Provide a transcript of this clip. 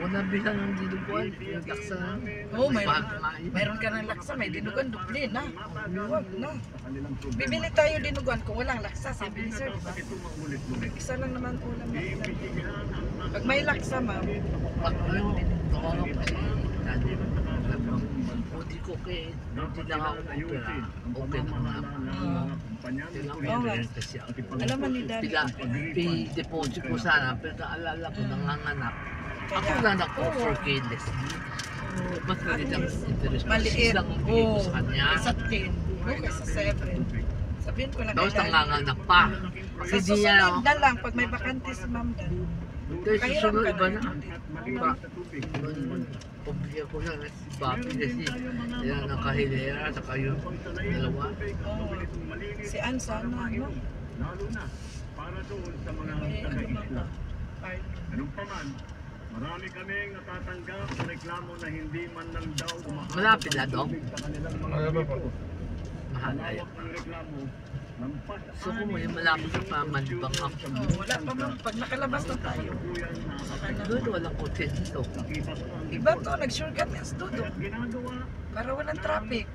Unang bisa ng dinuguan, yung laksa. Oo, mayroon ka ng laksa, may dinuguan, dupli na. Huwag na. Bibili tayo dinuguan kung walang laksa, sabi ni sir, diba? Isa lang naman ulam na ulam. Pag may laksa, ma'am, walang dinuguan. Hindi ko kay, hindi lang ako opera. Okay na nga. Oo nga. Alam mo ni Daddy. Deposit ko sana, pero naalala ko nanganganak. Ako na nag-offer kay Leslie. Ba't maliit ang interest? Maliit. Lang ang bigay ko sa kanya. Sa 10. Okay, sa 7. Sabihin ko lang Tapos kay Daddy. nanganganak pa. Sa Kasi di yan. susunod na lang, pag may bakante si Ma'am Dan. Kasi Kahiram susunod ka iba na. na. Pabigyan ko lang si Papi kasi yan nakahilera sa kayo dalawa. Oo. Si Ann sana, no? Lalo na para doon sa mga Ano Ganun pa man, marami kaming natatanggap na reklamo na hindi man lang daw Malapit na daw. sa kanilang mga Ano ba po? Mahal ay. Malawak ng reklamo. Lampas So kung may malapit sa pamanibang ako. Wala pa ma'am, pag nakalabas na tayo. Saka na. Doon walang kotse dito. Iba to, nag-shortcut nga sa Dodo. ginagawa Para walang traffic.